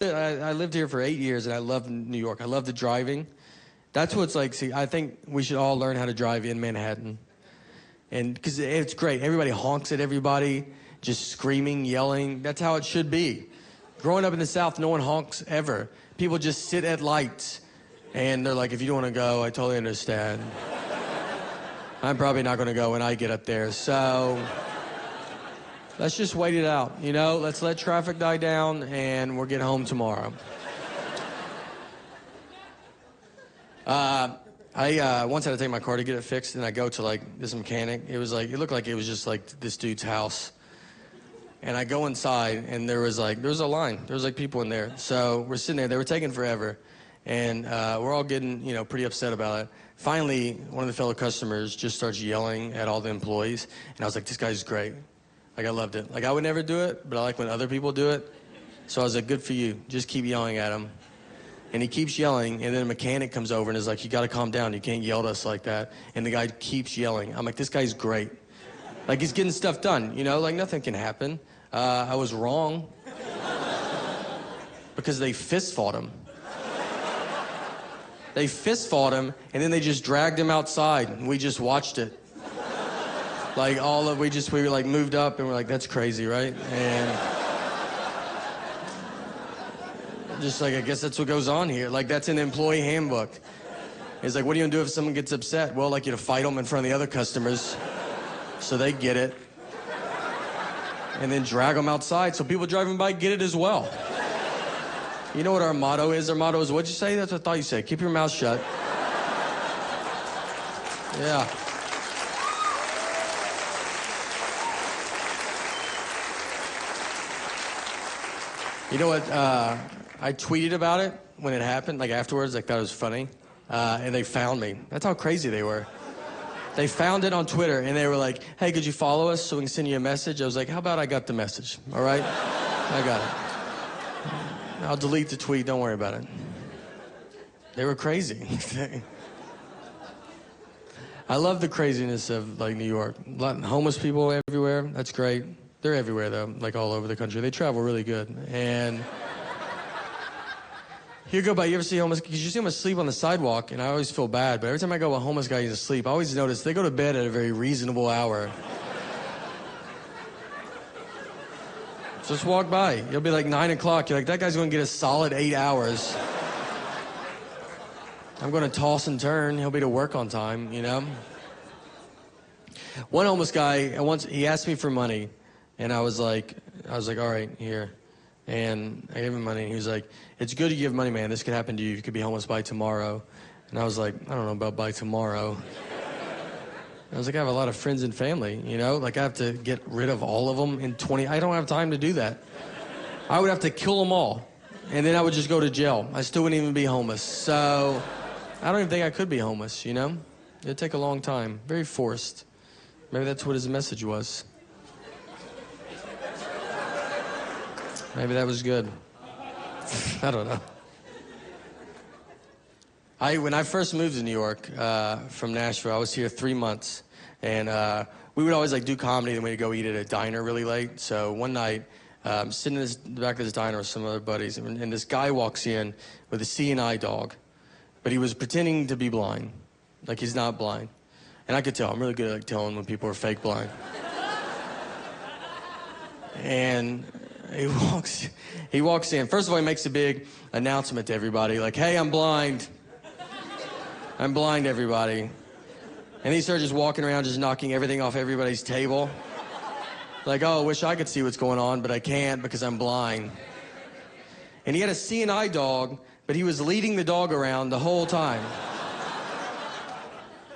I lived here for 8 years, and I love New York. I love the driving. That's what's like, see, I think we should all learn how to drive in Manhattan. And because it's great. Everybody honks at everybody, just screaming, yelling. That's how it should be. Growing up in the South, no one honks ever. People just sit at lights, and they're like, if you don't want to go, I totally understand. I'm probably not going to go when I get up there, so let's just wait it out, you know? Let's let traffic die down, and we'll get home tomorrow. I once had to take my car to get it fixed, and I go to, like, this mechanic. It looked like it was just, like, this dude's house. And I go inside, and there was a line. There was, like, people in there. So we're sitting there. They were taking forever. And we're all getting, pretty upset about it. Finally, one of the fellow customers just starts yelling at all the employees. And I was like, this guy's great. Like, I loved it. Like, I would never do it, but I like when other people do it. So I was like, good for you. Just keep yelling at him. And he keeps yelling, and then a mechanic comes over and is like, you got to calm down. You can't yell at us like that. And the guy keeps yelling. I'm like, this guy's great. Like, he's getting stuff done, like nothing can happen. I was wrong because they fist fought him. They fist fought him, and then they just dragged him outside, and we just watched it. Like, we were like moved up, and we're like, that's crazy, right? And just like, I guess that's what goes on here. Like, that's an employee handbook. It's like, what are you gonna do if someone gets upset? Well, like, you to fight them in front of the other customers so they get it. And then drag them outside so people driving by get it as well. You know what our motto is? Our motto is, what'd you say? That's what I thought you said. Keep your mouth shut. Yeah. You know what? I tweeted about it when it happened, like afterwards. I thought it was funny. And they found me. That's how crazy they were. They found it on Twitter, and they were like, hey, could you follow us so we can send you a message? I was like, how about I got the message, all right? I got it. I'll delete the tweet, don't worry about it. They were crazy. I love the craziness of, like, New York. Homeless people everywhere, that's great. They're everywhere, though, like all over the country. They travel really good, and you go by, you ever see homeless, because you see them asleep on the sidewalk, and I always feel bad, but every time I go, a homeless guy is asleep, I always notice they go to bed at a very reasonable hour. Just walk by. You'll be like 9 o'clock. You're like, that guy's going to get a solid 8 hours. I'm going to toss and turn. He'll be to work on time, One homeless guy, he asked me for money, and I was like, all right, here. And I gave him money, and he was like, it's good you give money, man. This could happen to you. You could be homeless by tomorrow. And I was like, I don't know about by tomorrow. I was like, I have a lot of friends and family, Like, I have to get rid of all of them in 20... I don't have time to do that. I would have to kill them all, and then I would just go to jail. I still wouldn't even be homeless. So I don't even think I could be homeless, It'd take a long time. Very forced. Maybe that's what his message was. Maybe that was good. I don't know. When I first moved to New York from Nashville, I was here 3 months, and we would always do comedy, then we'd go eat at a diner really late. So one night, I'm sitting in the back of this diner with some other buddies, and this guy walks in with a CNI dog, but he was pretending to be blind, like he's not blind. And I could tell. I'm really good at telling when people are fake blind. And he walks in. First of all, he makes a big announcement to everybody, like, hey, I'm blind. I'm blind, everybody. And he started just walking around, just knocking everything off everybody's table. Like, oh, I wish I could see what's going on, but I can't because I'm blind. And he had a CNI dog, but he was leading the dog around the whole time.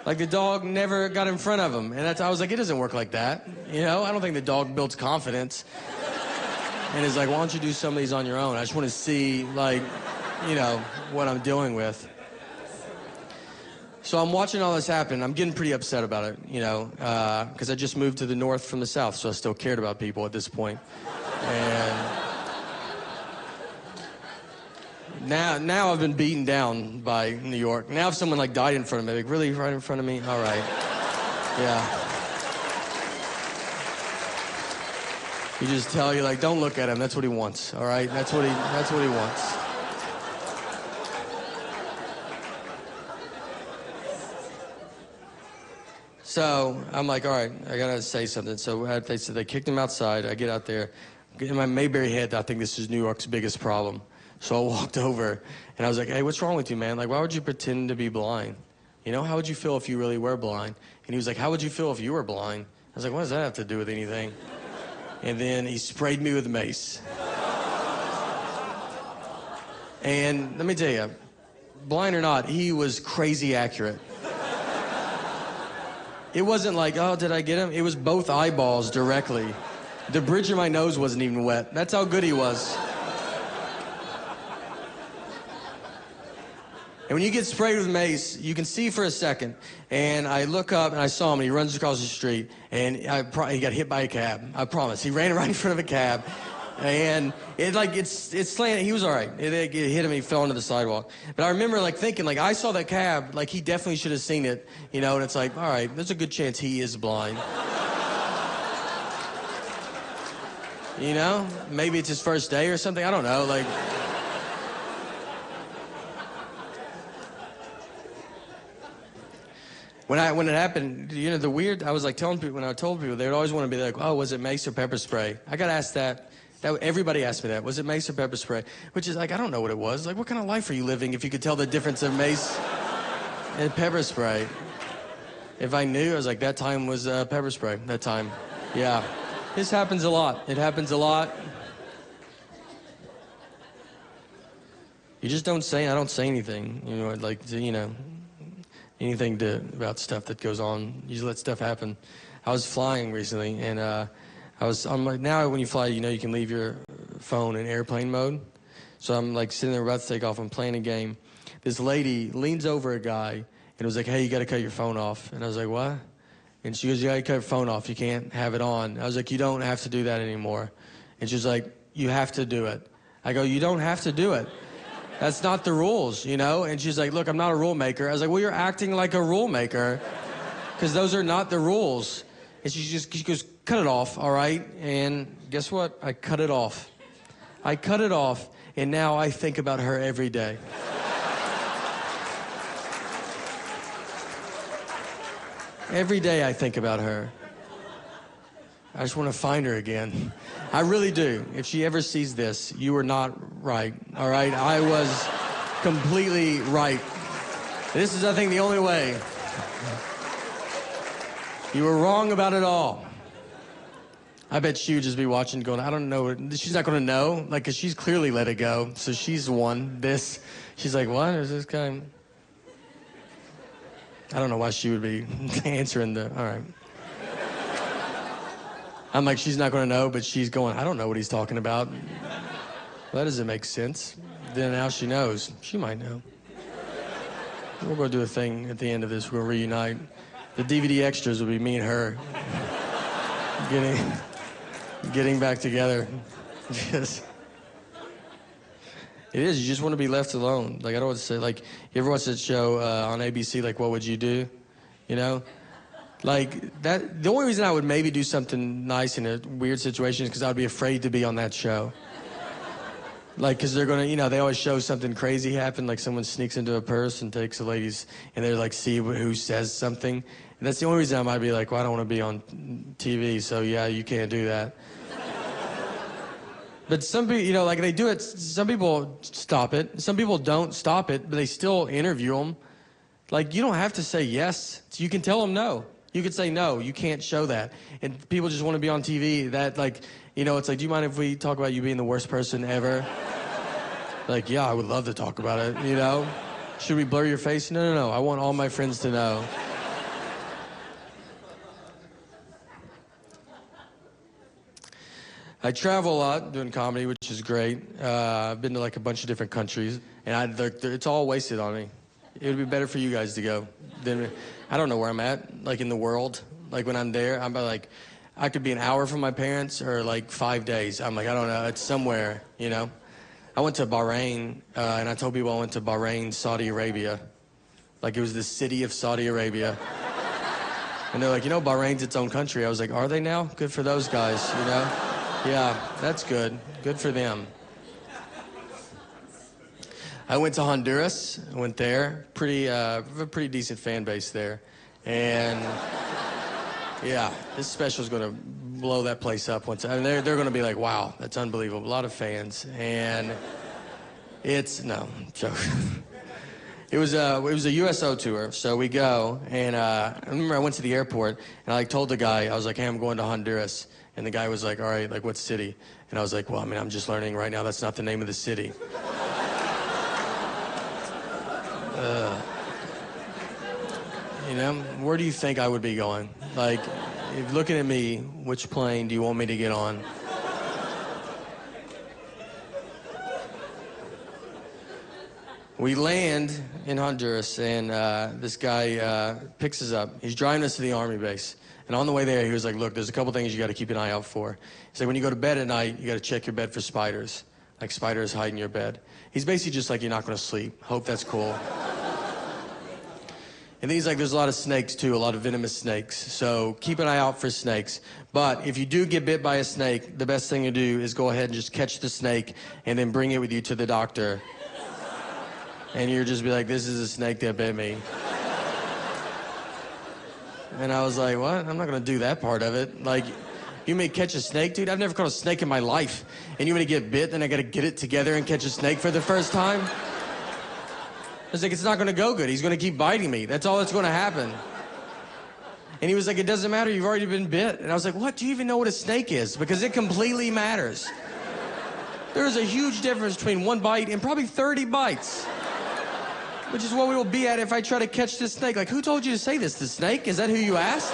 Like, the dog never got in front of him. And I was like, it doesn't work like that. I don't think the dog builds confidence. And he's like, why don't you do some of these on your own? I just want to see, what I'm dealing with. So I'm watching all this happen. I'm getting pretty upset about it, because I just moved to the north from the south, so I still cared about people at this point. And now I've been beaten down by New York. Now if someone died in front of me, like, really, right in front of me? All right. Yeah. You just tell you like, don't look at him. That's what he wants. All right, that's what he wants. So I'm like, all right, I gotta say something. So they said they kicked him outside. I get out there. In my Mayberry head, I think this is New York's biggest problem. So I walked over, and I was like, hey, what's wrong with you, man? Like, why would you pretend to be blind? You know, how would you feel if you really were blind? And he was like, how would you feel if you were blind? I was like, what does that have to do with anything? And then he sprayed me with Mace. And let me tell you, blind or not, he was crazy accurate. It wasn't like, oh, did I get him? It was both eyeballs directly. The bridge of my nose wasn't even wet. That's how good he was. And when you get sprayed with Mace, you can see for a second. And I look up and I saw him, and he runs across the street. And he got hit by a cab. I promise. He ran right in front of a cab. And it's slanted. He was all right. It hit him. He fell onto the sidewalk. But I remember thinking, I saw that cab. He definitely should have seen it, And it's like, all right, there's a good chance he is blind. Maybe it's his first day or something. I don't know. When it happened, I was telling people, when I told people, they would always want to be like, oh, was it Mace or pepper spray? I got asked that. Everybody asked me that. Was it Mace or pepper spray? Which is I don't know what it was. What kind of life are you living if you could tell the difference of Mace and pepper spray? If I knew, I was like, that time was pepper spray. That time. Yeah. This happens a lot. It happens a lot. You just don't say, I don't say anything. Anything about stuff that goes on. You just let stuff happen. I was flying recently, and I'm like, now when you fly, you can leave your phone in airplane mode. So I'm sitting there about to take off. I'm playing a game. This lady leans over a guy and was like, hey, you got to cut your phone off. And I was like, what? And she goes, you got to cut your phone off. You can't have it on. I was like, you don't have to do that anymore. And she was like, you have to do it. I go, you don't have to do it. That's not the rules, And she's like, look, I'm not a rule maker. I was like, well, you're acting like a rule maker because those are not the rules. And she goes, cut it off, all right? And guess what? I cut it off. I cut it off, and now I think about her every day. Every day I think about her. I just want to find her again. I really do. If she ever sees this, you were not right, all right? I was completely right. This is, I think, the only way. You were wrong about it all. I bet she would just be watching going, I don't know. She's not going to know, because she's clearly let it go. So she's won this. She's like, what is this guy? I don't know why she would be answering all right. I'm like, she's not going to know, but she's going, I don't know what he's talking about. Well, that doesn't make sense. Then now she knows. She might know. We're going to do a thing at the end of this. We're going to reunite. The DVD extras will be me and her getting back together. It is. You just want to be left alone. I don't want to say, you ever watch that show on ABC, What Would You Do? That. The only reason I would maybe do something nice in a weird situation is because I would be afraid to be on that show. Because they're going to, they always show something crazy happen, someone sneaks into a purse and takes a lady's, and they're see who says something. And that's the only reason I might be well, I don't want to be on TV, so yeah, you can't do that. But some people, they do it, some people stop it. Some people don't stop it, but they still interview them. You don't have to say yes. You can tell them no. You could say, no, you can't show that. And people just want to be on TV. That, it's do you mind if we talk about you being the worst person ever? Yeah, I would love to talk about it, Should we blur your face? No. I want all my friends to know. I travel a lot doing comedy, which is great. I've been to a bunch of different countries, and it's all wasted on me. It would be better for you guys to go. I don't know where I'm at, in the world. When I'm there, I'm I could be an hour from my parents or 5 days. I'm I don't know, it's somewhere, I went to Bahrain, and I told people I went to Bahrain, Saudi Arabia. It was the city of Saudi Arabia. And they're Bahrain's its own country. I was are they now? Good for those guys, Yeah, that's good. Good for them. I went to Honduras. I went there. A pretty decent fan base there. And yeah, this special is going to blow that place up once. I mean, they're going to be like, wow, that's unbelievable. A lot of fans. And no, joke. It was a USO tour, so we go, and I remember I went to the airport, and I told the guy, I was like, hey, I'm going to Honduras. And the guy was like, all right, like, what city? And I was like, well, I mean, I'm just learning right now that's not the name of the city. You know, where do you think I would be going? Like, if looking at me, which plane do you want me to get on? We land in Honduras, and this guy picks us up. He's driving us to the Army base. And on the way there, he was like, look, there's a couple things you got to keep an eye out for. He's like, when you go to bed at night, you got to check your bed for spiders. Like spiders hide in your bed. He's basically just like, you're not going to sleep. Hope that's cool. And then he's like, there's a lot of snakes, too, a lot of venomous snakes. So keep an eye out for snakes. But if you do get bit by a snake, the best thing to do is go ahead and just catch the snake and then bring it with you to the doctor. And you'll just be like, this is a snake that bit me. And I was like, what? I'm not going to do that part of it. Like, you may catch a snake, dude? I've never caught a snake in my life. And you want to get bit, then I got to get it together and catch a snake for the first time? I was like, it's not going to go good. He's going to keep biting me. That's all that's going to happen. And he was like, it doesn't matter. You've already been bit. And I was like, what? Do you even know what a snake is? Because it completely matters. There is a huge difference between one bite and probably 30 bites. Which is what we will be at if I try to catch this snake. Like, who told you to say this? The snake? Is that who you asked?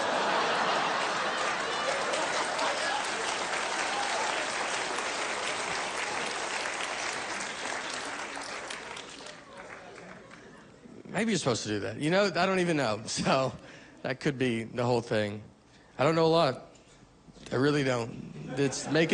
Maybe you're supposed to do that. You know, I don't even know. So that could be the whole thing. I don't know a lot. I really don't. It's making